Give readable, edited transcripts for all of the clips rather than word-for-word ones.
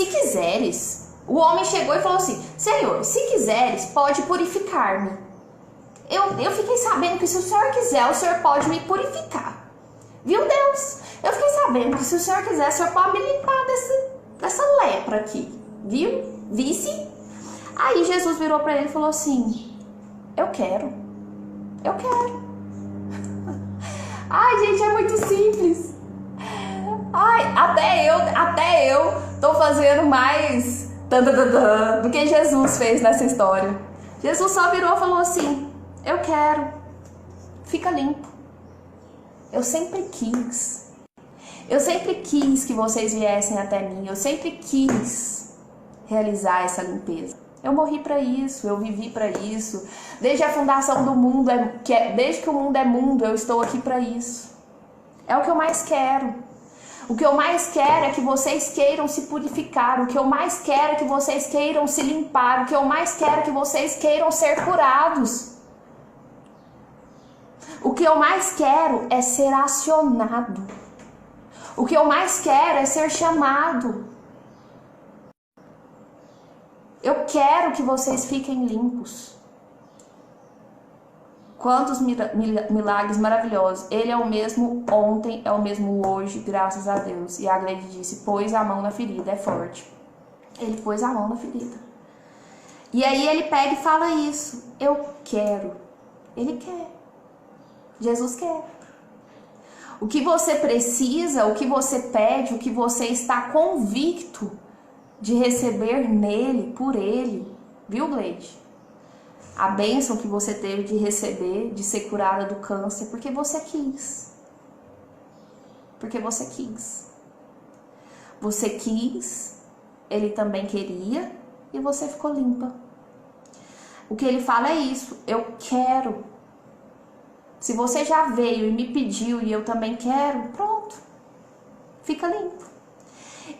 quiseres. O homem chegou e falou assim: Senhor, se quiseres, pode purificar-me. Eu fiquei sabendo que se o Senhor quiser, o Senhor pode me purificar. Viu, Deus? Eu fiquei sabendo que se o Senhor quiser, o Senhor pode me limpar dessa lepra aqui. Viu? Vice? Aí Jesus virou para ele e falou assim: eu quero. Ai, gente, é muito simples. Ai, até eu tô fazendo mais do que Jesus fez nessa história. Jesus só virou e falou assim: eu quero. Fica limpo. Eu sempre quis que vocês viessem até mim. Eu sempre quis realizar essa limpeza. Eu morri para isso, eu vivi para isso. Desde a fundação do mundo, desde que o mundo é mundo, eu estou aqui para isso. É o que eu mais quero. O que eu mais quero é que vocês queiram se purificar. O que eu mais quero é que vocês queiram se limpar. O que eu mais quero é que vocês queiram ser curados. O que eu mais quero é ser acionado. O que eu mais quero é ser chamado. Eu quero que vocês fiquem limpos. Quantos milagres maravilhosos. Ele é o mesmo ontem, é o mesmo hoje, graças a Deus. E a Gleide disse: pôs a mão na ferida, é forte. Ele pôs a mão na ferida. E aí ele pega e fala isso: eu quero. Ele quer. Jesus quer. O que você precisa, o que você pede, o que você está convicto de receber nele, por ele, viu, Gleide? A bênção que você teve de receber, de ser curada do câncer, porque você quis. Porque você quis. Você quis, ele também queria, e você ficou limpa. O que ele fala é isso: eu quero. Se você já veio e me pediu e eu também quero, pronto, fica limpo.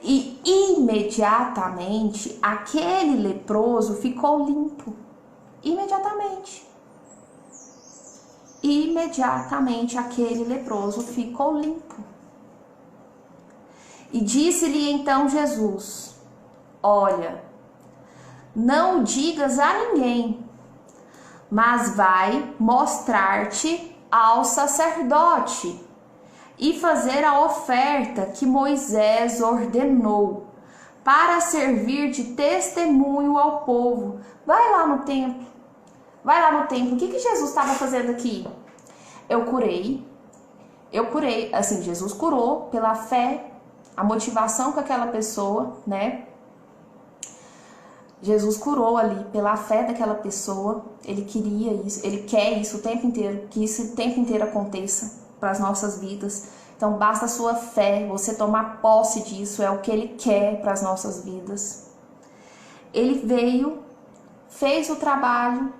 E imediatamente aquele leproso ficou limpo. Imediatamente aquele leproso ficou limpo. E disse-lhe então Jesus: olha, não digas a ninguém, mas vai mostrar-te ao sacerdote e fazer a oferta que Moisés ordenou, para servir de testemunho ao povo. Vai lá no templo. O que Jesus estava fazendo aqui? Eu curei, assim, Jesus curou pela fé, a motivação com aquela pessoa, né? Jesus curou ali pela fé daquela pessoa. Ele queria isso, ele quer isso o tempo inteiro, que isso o tempo inteiro aconteça para as nossas vidas. Então basta a sua fé, você tomar posse disso, é o que ele quer para as nossas vidas. Ele veio, fez o trabalho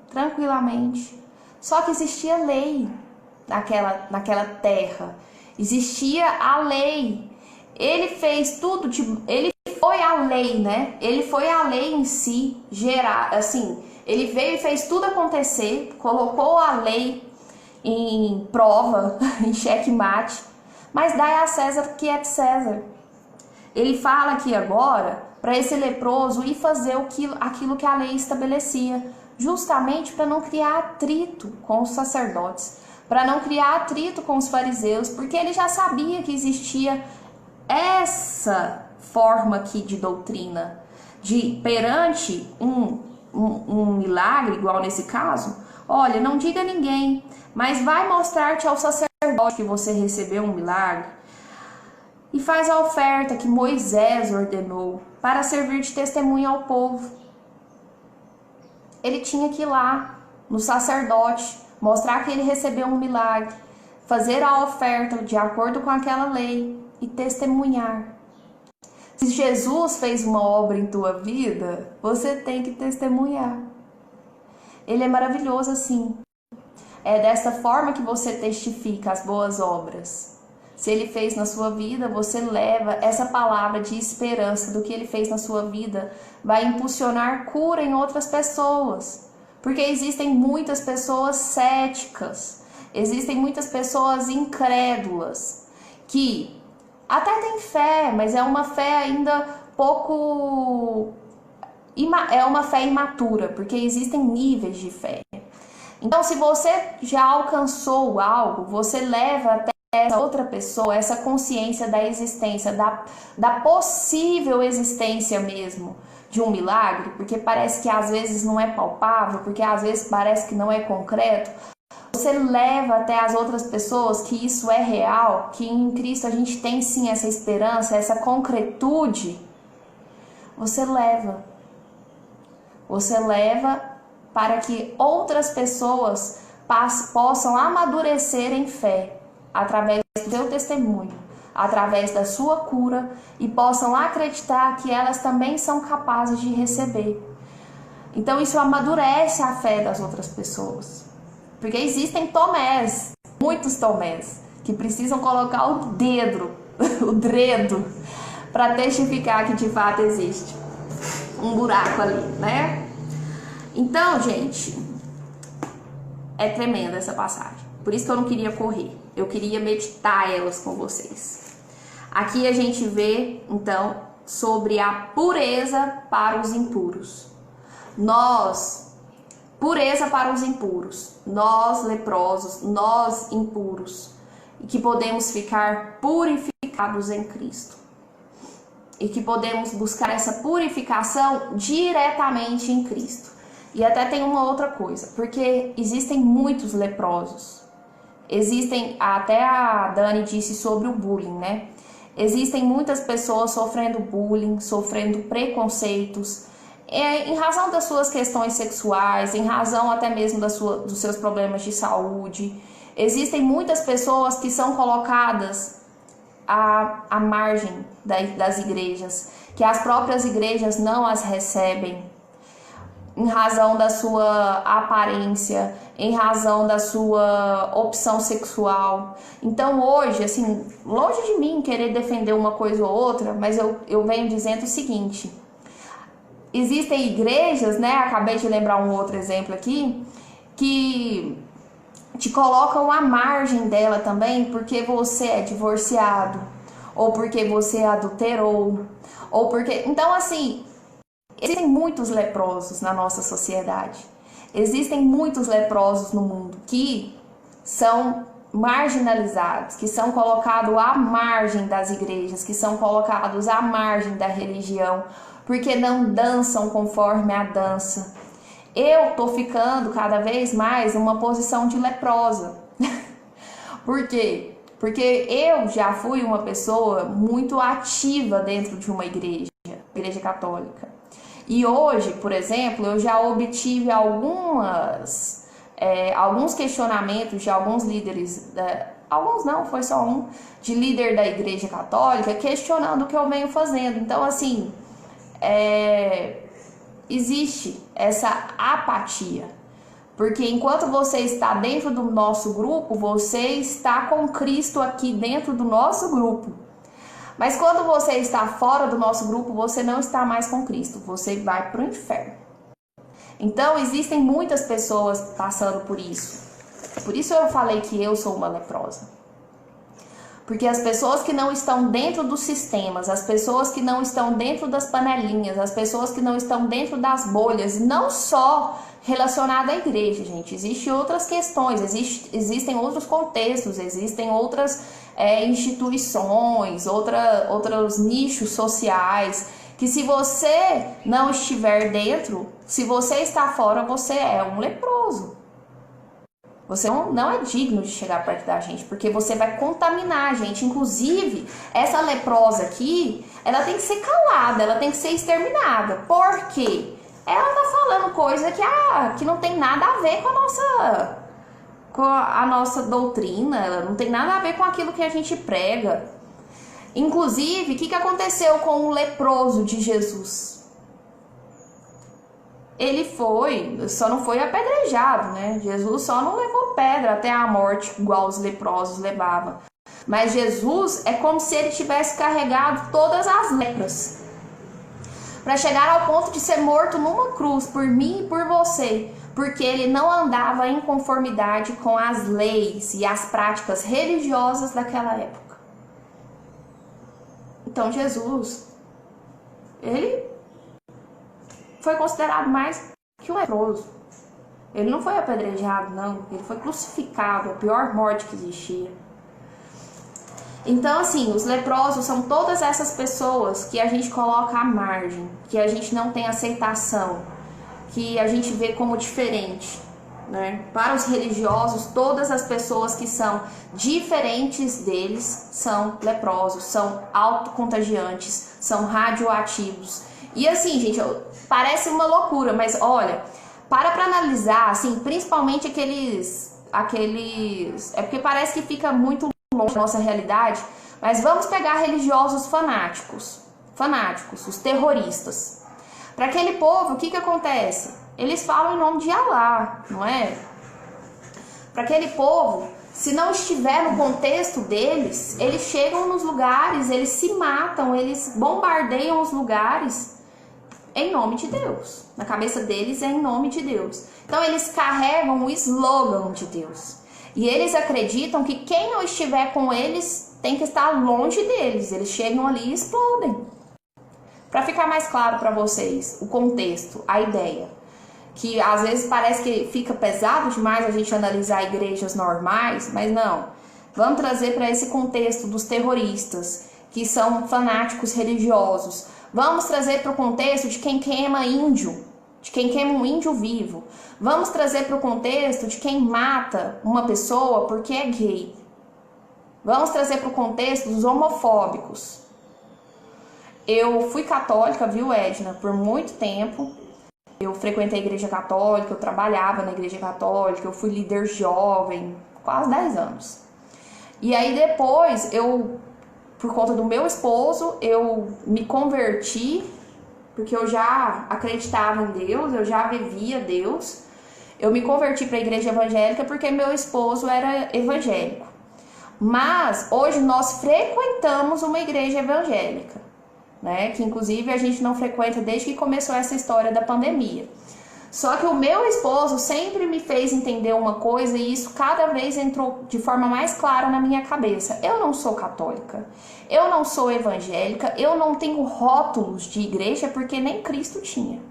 tranquilamente, só que existia lei naquela terra, existia a lei. Ele fez tudo, ele foi a lei, né? Ele foi a lei em si, assim, ele veio e fez tudo acontecer, colocou a lei em prova, em xeque-mate, mas dai a César o que é de César. Ele fala aqui agora para esse leproso ir fazer aquilo que a lei estabelecia, justamente para não criar atrito com os sacerdotes, para não criar atrito com os fariseus, porque ele já sabia que existia essa forma aqui de doutrina, de perante um milagre, igual nesse caso, olha, não diga a ninguém, mas vai mostrar-te ao sacerdote que você recebeu um milagre e faz a oferta que Moisés ordenou para servir de testemunho ao povo. Ele tinha que ir lá no sacerdote, mostrar que ele recebeu um milagre, fazer a oferta de acordo com aquela lei e testemunhar. Se Jesus fez uma obra em tua vida, você tem que testemunhar. Ele é maravilhoso assim. É desta forma que você testifica as boas obras. Se ele fez na sua vida, você leva essa palavra de esperança do que ele fez na sua vida, vai impulsionar cura em outras pessoas. Porque existem muitas pessoas céticas, existem muitas pessoas incrédulas, que Até tem fé, mas é uma fé ainda pouco... É uma fé imatura, porque existem níveis de fé. Então, se você já alcançou algo, você leva até essa outra pessoa essa consciência da existência, da possível existência mesmo de um milagre, porque parece que às vezes não é palpável, porque às vezes parece que não é concreto. Você leva até as outras pessoas que isso é real, que em Cristo a gente tem sim essa esperança, essa concretude. Você leva para que outras pessoas possam amadurecer em fé, através do seu testemunho, através da sua cura, e possam acreditar que elas também são capazes de receber. Então isso amadurece a fé das outras pessoas. Porque existem Tomés, muitos Tomés, que precisam colocar o dedo, para testificar que de fato existe um buraco ali, né? Então, gente, é tremenda essa passagem. Por isso que eu não queria correr. Eu queria meditar elas com vocês. Aqui a gente vê, então, sobre a pureza para os impuros. Pureza para os impuros. Nós, leprosos, nós, impuros. E que podemos ficar purificados em Cristo. E que podemos buscar essa purificação diretamente em Cristo. E até tem uma outra coisa, porque existem muitos leprosos. Até a Dani disse sobre o bullying, né? Existem muitas pessoas sofrendo bullying, sofrendo preconceitos, em razão das suas questões sexuais, em razão até mesmo dos seus problemas de saúde. Existem muitas pessoas que são colocadas à margem das igrejas, que as próprias igrejas não as recebem, em razão da sua aparência, em razão da sua opção sexual. Então hoje, assim, longe de mim querer defender uma coisa ou outra, mas eu venho dizendo o seguinte: existem igrejas, né, acabei de lembrar um outro exemplo aqui, que te colocam à margem dela também porque você é divorciado, ou porque você adulterou, ou porque... Então, assim, existem muitos leprosos na nossa sociedade. Existem muitos leprosos no mundo que são marginalizados, que são colocados à margem das igrejas, que são colocados à margem da religião, porque não dançam conforme a dança. Eu tô ficando cada vez mais numa posição de leprosa. Por quê? Porque eu já fui uma pessoa muito ativa dentro de uma igreja católica. E hoje, por exemplo, eu já obtive alguns questionamentos de alguns líderes, alguns não, foi só um, de líder da igreja católica, questionando o que eu venho fazendo. Então, assim, existe essa apatia, porque enquanto você está dentro do nosso grupo, você está com Cristo aqui dentro do nosso grupo. Mas quando você está fora do nosso grupo, você não está mais com Cristo, você vai para o inferno. Então existem muitas pessoas passando por isso. Por isso eu falei que eu sou uma leprosa. Porque as pessoas que não estão dentro dos sistemas, as pessoas que não estão dentro das panelinhas, as pessoas que não estão dentro das bolhas, não só relacionada à igreja, gente. Existem outras questões, existem outros contextos, existem outras instituições, outros nichos sociais, que se você não estiver dentro, se você está fora, você é um leproso. Você não é digno de chegar perto da gente, porque você vai contaminar a gente. Inclusive, essa leprosa aqui, ela tem que ser calada, ela tem que ser exterminada. Por quê? Ela tá falando coisa que não tem nada a ver com a nossa doutrina, ela não tem nada a ver com aquilo que a gente prega. Inclusive, o que aconteceu com o leproso de Jesus? Ele só não foi apedrejado, né? Jesus só não levou pedra até a morte, igual os leprosos levavam. Mas Jesus é como se ele tivesse carregado todas as lepras, para chegar ao ponto de ser morto numa cruz, por mim e por você, porque ele não andava em conformidade com as leis e as práticas religiosas daquela época. Então Jesus, ele foi considerado mais que um leproso. Ele não foi apedrejado, não. Ele foi crucificado, a pior morte que existia. Então, assim, os leprosos são todas essas pessoas que a gente coloca à margem, que a gente não tem aceitação, que a gente vê como diferente, né? Para os religiosos, todas as pessoas que são diferentes deles são leprosos, são autocontagiantes, são radioativos. E assim, gente, parece uma loucura, mas olha, para analisar, assim, principalmente aqueles... É porque parece que fica muito longe da nossa realidade, mas vamos pegar religiosos fanáticos, os terroristas. Para aquele povo, o que acontece? Eles falam em nome de Alá, não é? Para aquele povo, se não estiver no contexto deles, eles chegam nos lugares, eles se matam, eles bombardeiam os lugares em nome de Deus. Na cabeça deles é em nome de Deus. Então eles carregam o slogan de Deus. E eles acreditam que quem não estiver com eles tem que estar longe deles. Eles chegam ali e explodem. Para ficar mais claro para vocês, o contexto, a ideia, que às vezes parece que fica pesado demais a gente analisar igrejas normais, mas não. Vamos trazer para esse contexto dos terroristas, que são fanáticos religiosos. Vamos trazer para o contexto de quem queima índio, de quem queima um índio vivo. Vamos trazer para o contexto de quem mata uma pessoa porque é gay. Vamos trazer para o contexto dos homofóbicos. Eu fui católica, viu, Edna, por muito tempo. Eu frequentei a igreja católica, eu trabalhava na igreja católica, eu fui líder jovem, quase 10 anos. E aí depois, por conta do meu esposo, eu me converti, porque eu já acreditava em Deus, eu já vivia Deus. Eu me converti para a igreja evangélica porque meu esposo era evangélico. Mas hoje nós frequentamos uma igreja evangélica, né? Que inclusive a gente não frequenta desde que começou essa história da pandemia. Só que o meu esposo sempre me fez entender uma coisa e isso cada vez entrou de forma mais clara na minha cabeça. Eu não sou católica, eu não sou evangélica, eu não tenho rótulos de igreja porque nem Cristo tinha.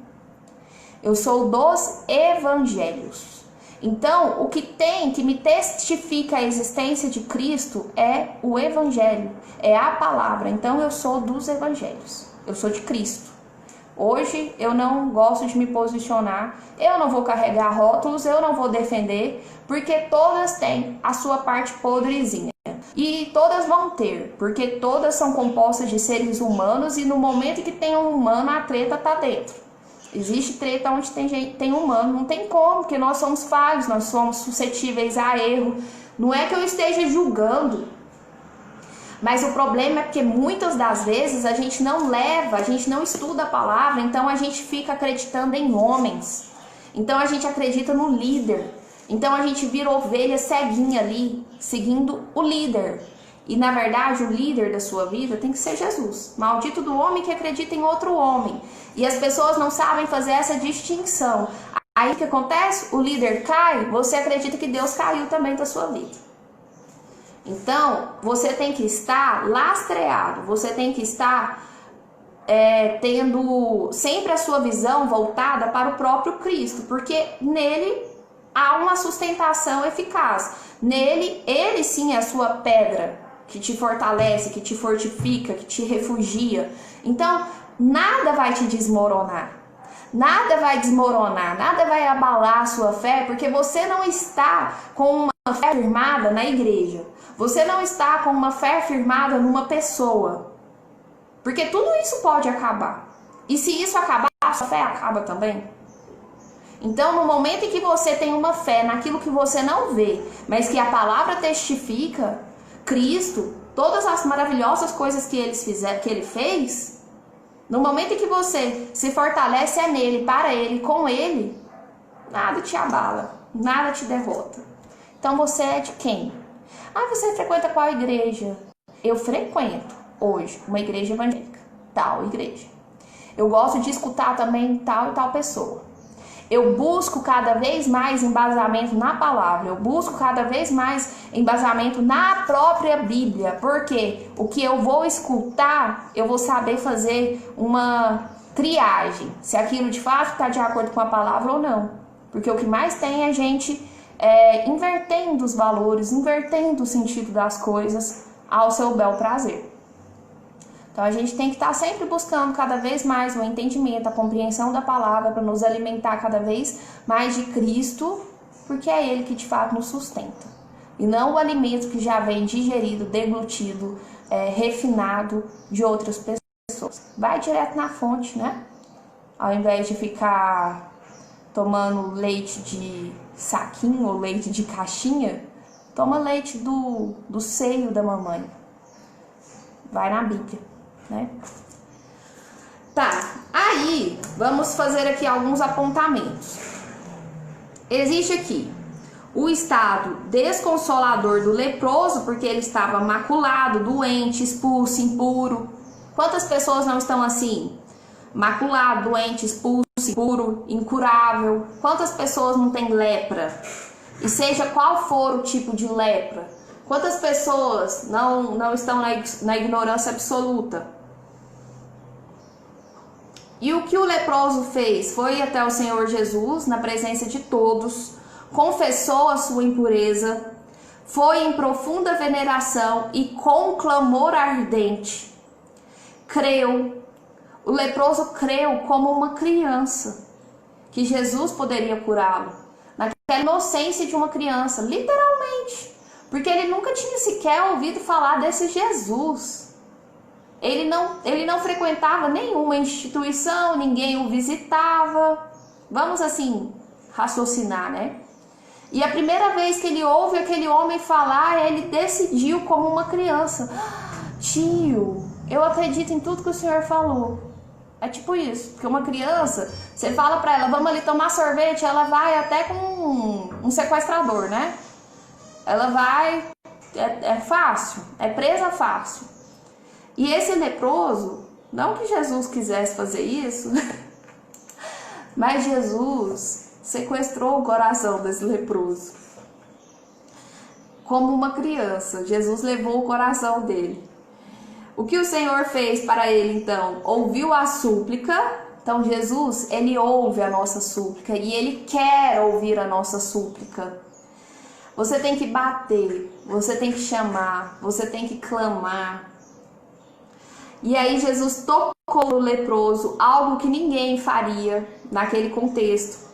Eu sou dos evangelhos. Então, o que me testifica a existência de Cristo é o evangelho, é a palavra. Então, eu sou dos evangelhos, eu sou de Cristo. Hoje eu não gosto de me posicionar, eu não vou carregar rótulos, eu não vou defender, porque todas têm a sua parte podrezinha. E todas vão ter, porque todas são compostas de seres humanos e no momento que tem um humano, a treta tá dentro. Existe treta onde tem humano, não tem como, porque nós somos falhos, nós somos suscetíveis a erro. Não é que eu esteja julgando, mas o problema é porque muitas das vezes a gente não leva, a gente não estuda a palavra, então a gente fica acreditando em homens. Então a gente acredita no líder. Então a gente vira ovelha ceguinha ali, seguindo o líder. E na verdade o líder da sua vida tem que ser Jesus. Maldito do homem que acredita em outro homem. E as pessoas não sabem fazer essa distinção. Aí o que acontece? O líder cai, você acredita que Deus caiu também da sua vida. Então, você tem que estar lastreado, você tem que estar tendo sempre a sua visão voltada para o próprio Cristo, porque nele há uma sustentação eficaz. Nele, ele sim é a sua pedra, que te fortalece, que te fortifica, que te refugia. Então, nada vai te desmoronar. Nada vai desmoronar, nada vai abalar a sua fé, porque você não está com uma fé firmada na igreja. Você não está com uma fé firmada numa pessoa. Porque tudo isso pode acabar. E se isso acabar, a sua fé acaba também. Então, no momento em que você tem uma fé naquilo que você não vê, mas que a palavra testifica, Cristo, todas as maravilhosas coisas que ele fez, no momento em que você se fortalece nele, para ele, com ele, nada te abala, nada te derrota. Então você é de quem? Ah, você frequenta qual igreja? Eu frequento hoje uma igreja evangélica, tal igreja. Eu gosto de escutar também tal e tal pessoa. Eu busco cada vez mais embasamento na palavra, eu busco cada vez mais embasamento na própria Bíblia, porque o que eu vou escutar, eu vou saber fazer uma triagem, se aquilo de fato está de acordo com a palavra ou não. Porque o que mais tem é gente invertendo os valores, invertendo o sentido das coisas ao seu bel prazer. Então a gente tem que estar sempre buscando cada vez mais o entendimento, a compreensão da palavra para nos alimentar cada vez mais de Cristo, porque é Ele que de fato nos sustenta. E não o alimento que já vem digerido, deglutido, refinado de outras pessoas. Vai direto na fonte, né? Ao invés de ficar tomando leite de saquinho ou leite de caixinha, toma leite do seio da mamãe. Vai na Bíblia. Né? Tá, aí vamos fazer aqui alguns apontamentos. Existe aqui o estado desconsolador do leproso, porque ele estava maculado, doente, expulso, impuro. Quantas pessoas não estão assim? Maculado, doente, expulso, impuro, incurável. Quantas pessoas não têm lepra? E seja qual for o tipo de lepra. Quantas pessoas não estão na ignorância absoluta? E o que o leproso fez? Foi até o Senhor Jesus, na presença de todos, confessou a sua impureza, foi em profunda veneração e com clamor ardente. Creu. O leproso creu como uma criança, que Jesus poderia curá-lo. Naquela inocência de uma criança, literalmente. Porque ele nunca tinha sequer ouvido falar desse Jesus. Ele não frequentava nenhuma instituição, ninguém o visitava. Vamos assim, raciocinar, né? E a primeira vez que ele ouve aquele homem falar, ele decidiu como uma criança. Tio, eu acredito em tudo que o senhor falou. É tipo isso, porque uma criança, você fala pra ela, vamos ali tomar sorvete, ela vai até com um sequestrador, né? Ela vai, é fácil, é presa fácil. E esse leproso, não que Jesus quisesse fazer isso, mas Jesus sequestrou o coração desse leproso. Como uma criança, Jesus levou o coração dele. O que o Senhor fez para ele então? Ouviu a súplica. Então Jesus, ele ouve a nossa súplica e ele quer ouvir a nossa súplica. Você tem que bater, você tem que chamar, você tem que clamar. E aí Jesus tocou no leproso, algo que ninguém faria naquele contexto.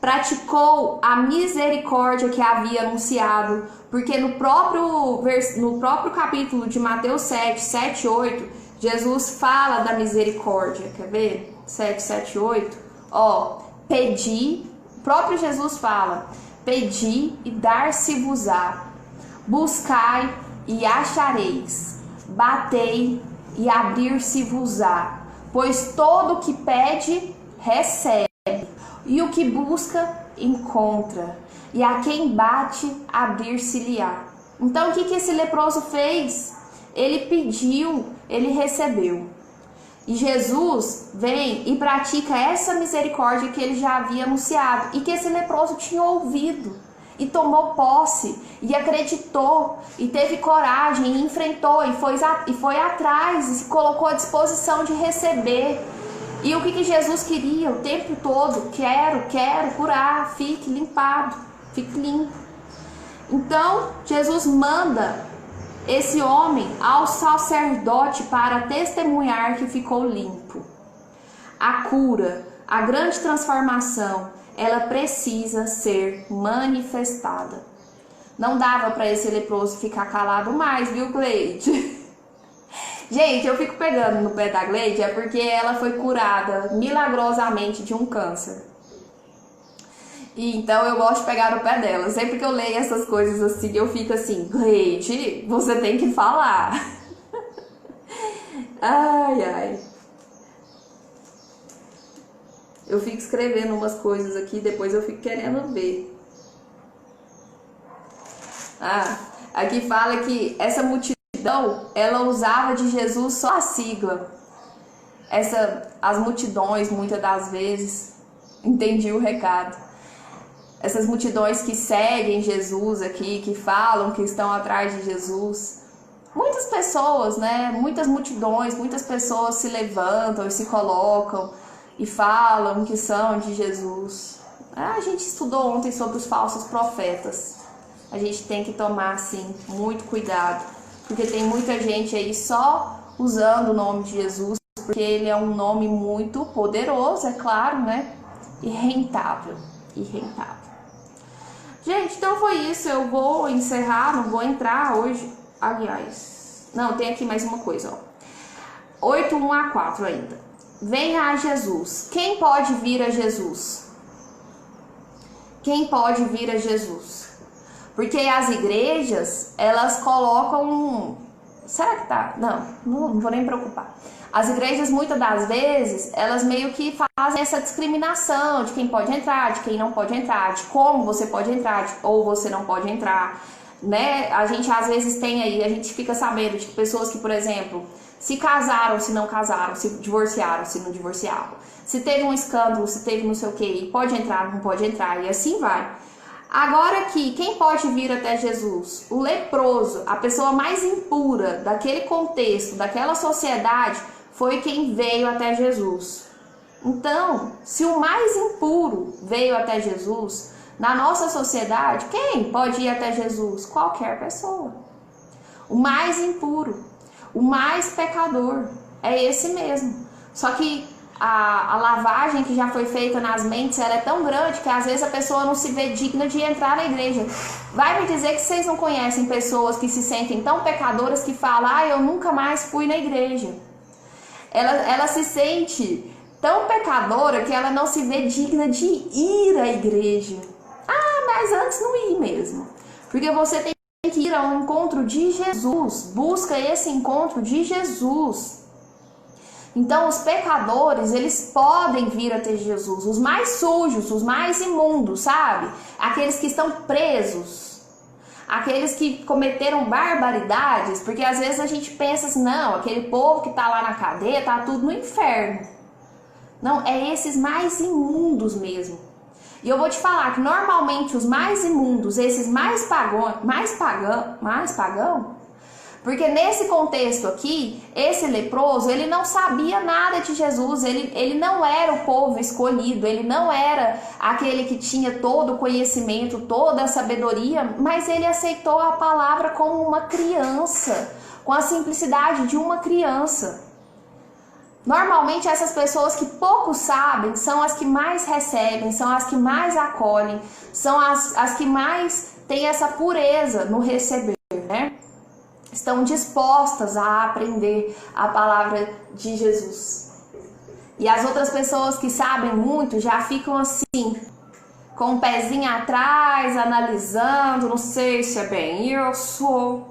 Praticou a misericórdia que havia anunciado, porque no próprio capítulo de Mateus 7, 8, Jesus fala da misericórdia. Quer ver? 7, 8. Ó, pedi, o próprio Jesus fala, pedi e dar-se-vos-á, buscai e achareis, batei e abrir-se-vos-á, pois todo o que pede, recebe, e o que busca, encontra, e a quem bate, abrir-se-lhe-á. Então o que esse leproso fez? Ele pediu, ele recebeu. E Jesus vem e pratica essa misericórdia que ele já havia anunciado, e que esse leproso tinha ouvido. E tomou posse, e acreditou, e teve coragem, e enfrentou, e foi atrás, e se colocou à disposição de receber. E o que Jesus queria o tempo todo? Quero curar, fique limpado, fique limpo. Então, Jesus manda esse homem ao sacerdote para testemunhar que ficou limpo. A cura, a grande transformação, ela precisa ser manifestada. Não dava para esse leproso ficar calado mais, viu, Gleide? Gente, eu fico pegando no pé da Gleide, é porque ela foi curada milagrosamente de um câncer. E então eu gosto de pegar no pé dela. Sempre que eu leio essas coisas assim, eu fico assim, Gleide, você tem que falar. Ai, ai. Eu fico escrevendo umas coisas aqui, depois eu fico querendo ver. Aqui fala que essa multidão, ela usava de Jesus só a sigla. As multidões, muitas das vezes, Entendi o recado. Essas multidões que seguem Jesus aqui, que falam que estão atrás de Jesus. Muitas pessoas, né? Muitas multidões, muitas pessoas se levantam e se colocam e falam que são de Jesus. A gente estudou ontem sobre os falsos profetas. A gente tem que tomar, assim, muito cuidado. Porque tem muita gente aí só usando o nome de Jesus, porque ele é um nome muito poderoso, é claro, né? E rentável. Gente, então foi isso. Eu vou encerrar, não vou entrar hoje. Aliás, não, tem aqui mais uma coisa, ó. 8:1-4 ainda. Venha a Jesus. Quem pode vir a Jesus? Quem pode vir a Jesus? Porque as igrejas, elas colocam... Será que tá? Não vou nem me preocupar. As igrejas, muitas das vezes, elas meio que fazem essa discriminação de quem pode entrar, de quem não pode entrar, de como você pode entrar, ou você não pode entrar, né? A gente, às vezes, tem aí, a gente fica sabendo de pessoas que, por exemplo, se casaram, se não casaram, se divorciaram, se não divorciaram, se teve um escândalo, se teve não sei o que, pode entrar, não pode entrar, e assim vai. Agora aqui, quem pode vir até Jesus? O leproso, a pessoa mais impura daquele contexto, daquela sociedade, foi quem veio até Jesus. Então, se o mais impuro veio até Jesus, na nossa sociedade, quem pode ir até Jesus? Qualquer pessoa. O mais impuro, o mais pecador, é esse mesmo. Só que a lavagem que já foi feita nas mentes, ela é tão grande que às vezes a pessoa não se vê digna de entrar na igreja. Vai me dizer que vocês não conhecem pessoas que se sentem tão pecadoras que falam, eu nunca mais fui na igreja. Ela se sente tão pecadora que ela não se vê digna de ir à igreja. Mas antes não ir mesmo. Porque você tem que ir ao encontro de Jesus. Busca esse encontro de Jesus. Então, os pecadores, eles podem vir até Jesus. Os mais sujos, os mais imundos, sabe? Aqueles que estão presos. Aqueles que cometeram barbaridades. Porque às vezes a gente pensa assim, não, aquele povo que tá lá na cadeia, tá tudo no inferno. Não, é esses mais imundos mesmo. E eu vou te falar que normalmente os mais imundos, esses mais pagão, porque nesse contexto aqui, esse leproso, ele não sabia nada de Jesus, ele não era o povo escolhido, ele não era aquele que tinha todo o conhecimento, toda a sabedoria, mas ele aceitou a palavra como uma criança, com a simplicidade de uma criança. Normalmente essas pessoas que pouco sabem são as que mais recebem, são as que mais acolhem, são as que mais têm essa pureza no receber, né? Estão dispostas a aprender a palavra de Jesus. E as outras pessoas que sabem muito já ficam assim, com o pezinho atrás, analisando, não sei se é bem isso.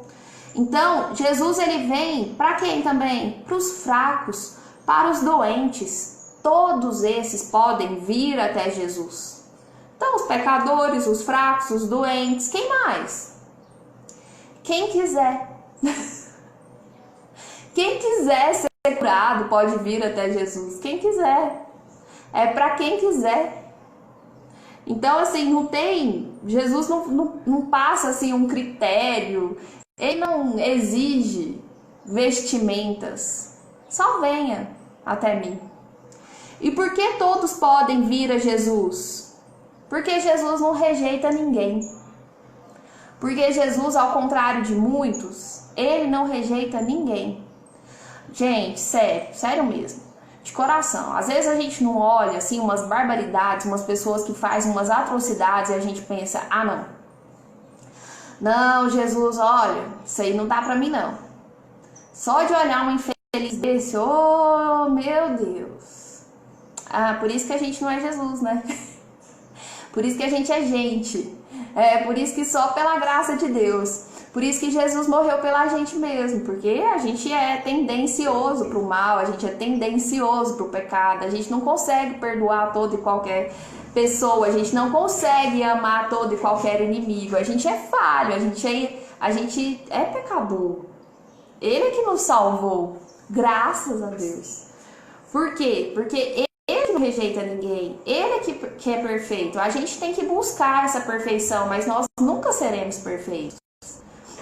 Então, Jesus ele vem para quem também? Para os fracos, para os doentes. Todos esses podem vir até Jesus. Então, os pecadores, os fracos, os doentes, quem mais? Quem quiser. Quem quiser ser curado pode vir até Jesus. Quem quiser. É para quem quiser. Então, assim, não tem... Jesus não passa, assim, um critério. Ele não exige vestimentas. Só venha até mim. E por que todos podem vir a Jesus? Porque Jesus não rejeita ninguém. Porque Jesus, ao contrário de muitos, ele não rejeita ninguém. Gente, sério mesmo. De coração. Às vezes a gente não olha, assim, umas barbaridades, umas pessoas que fazem umas atrocidades e a gente pensa, não. Não, Jesus, olha, isso aí não dá pra mim, não. Só de olhar um infeliz desse, oh, meu Deus. Por isso que a gente não é Jesus, né? Por isso que a gente é gente. Por isso que só pela graça de Deus. Por isso que Jesus morreu pela gente mesmo. Porque a gente é tendencioso pro mal, a gente é tendencioso pro pecado. A gente não consegue perdoar todo e qualquer pessoa. A gente não consegue amar todo e qualquer inimigo. A gente é falho, a gente é pecador. Ele que nos salvou. Graças a Deus. Por quê? Porque ele rejeita ninguém. Ele que é perfeito. A gente tem que buscar essa perfeição, mas nós nunca seremos perfeitos.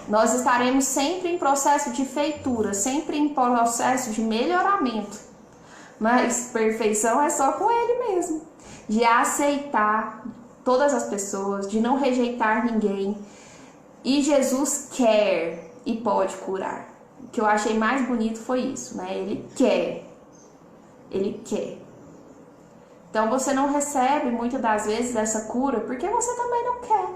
Nós estaremos sempre em processo de feitura, sempre em processo de melhoramento. Mas perfeição é só com Ele mesmo. De aceitar todas as pessoas, de não rejeitar ninguém. E Jesus quer e pode curar. O que eu achei mais bonito foi isso, né? Ele quer. Ele quer. Então você não recebe muitas das vezes essa cura porque você também não quer.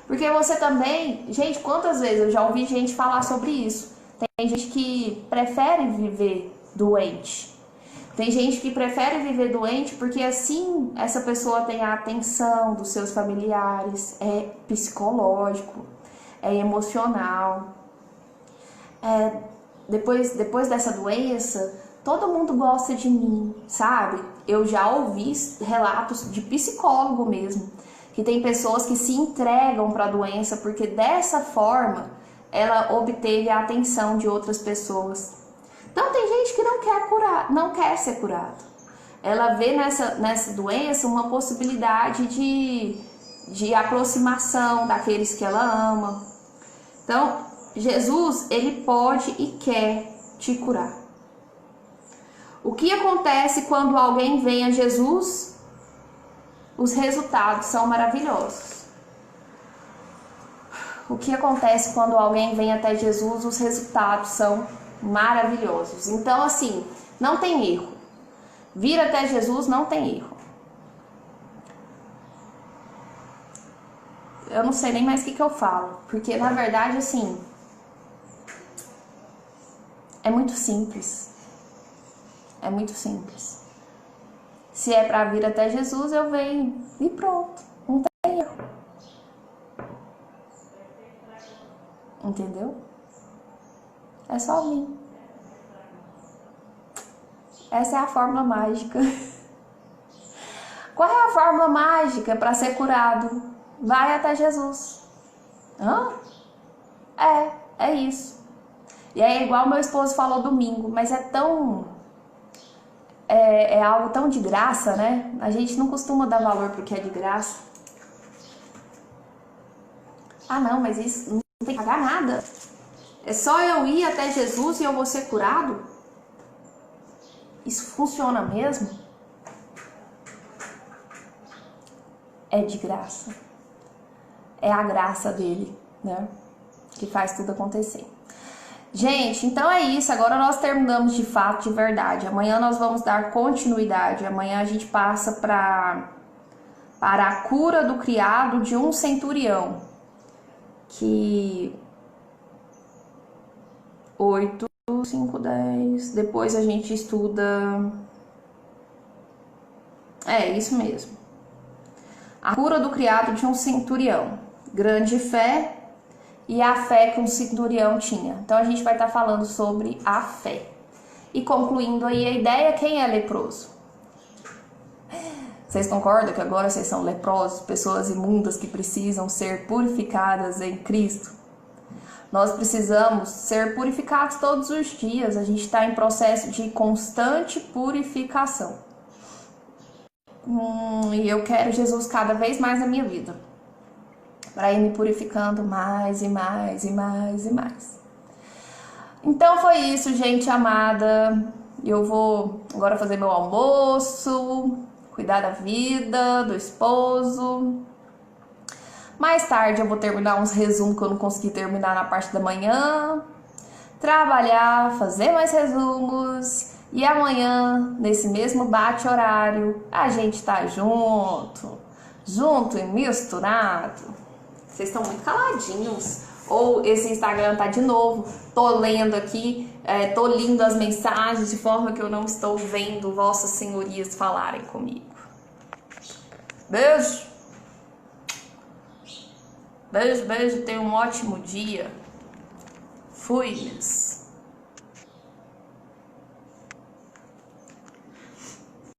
Porque você também... Gente, quantas vezes eu já ouvi gente falar sobre isso? Tem gente que prefere viver doente. Tem gente que prefere viver doente porque assim essa pessoa tem a atenção dos seus familiares, é psicológico, é emocional. Depois dessa doença, todo mundo gosta de mim, sabe? Eu já ouvi relatos de psicólogo mesmo, que tem pessoas que se entregam para a doença porque dessa forma ela obteve a atenção de outras pessoas. Então tem gente que não quer curar, não quer ser curado. Ela vê nessa doença uma possibilidade de aproximação daqueles que ela ama. Então, Jesus, ele pode e quer te curar. O que acontece quando alguém vem a Jesus? Os resultados são maravilhosos. O que acontece quando alguém vem até Jesus? Os resultados são maravilhosos. Então, assim, não tem erro. Vir até Jesus não tem erro. Eu não sei nem mais o que eu falo, porque na verdade, assim, é muito simples. É muito simples. Se é para vir até Jesus, eu venho e pronto. Não tem erro. Entendeu? É só vir. Essa é a fórmula mágica. Qual é a fórmula mágica para ser curado? Vai até Jesus. Hã? É isso. E é igual meu esposo falou domingo, mas é tão... É algo tão de graça, né? A gente não costuma dar valor porque é de graça. Ah, não, mas isso não tem que pagar nada. É só eu ir até Jesus e eu vou ser curado? Isso funciona mesmo? É de graça. É a graça dele, né? Que faz tudo acontecer. Gente, então é isso. Agora nós terminamos de fato, de verdade. Amanhã nós vamos dar continuidade. Amanhã a gente passa para a cura do criado de um centurião. Que 8, 5, 10. Depois a gente estuda... É isso mesmo. A cura do criado de um centurião. Grande fé e a fé que um centurião tinha. Então a gente vai estar falando sobre a fé. E concluindo aí a ideia, quem é leproso? Vocês concordam que agora vocês são leprosos, pessoas imundas que precisam ser purificadas em Cristo? Nós precisamos ser purificados todos os dias. A gente está em processo de constante purificação. E eu quero Jesus cada vez mais na minha vida, para ir me purificando mais e mais e mais e mais. Então foi isso, gente amada. Eu vou agora fazer meu almoço, cuidar da vida, do esposo. Mais tarde eu vou terminar uns resumos que eu não consegui terminar na parte da manhã. Trabalhar, fazer mais resumos. E amanhã, nesse mesmo bate-horário, a gente tá junto e misturado. Vocês estão muito caladinhos. Ou esse Instagram tá de novo. Tô lendo aqui, tô lendo as mensagens de forma que eu não estou vendo vossas senhorias falarem comigo. Beijo. Beijo, beijo. Tenha um ótimo dia. Fui, miss.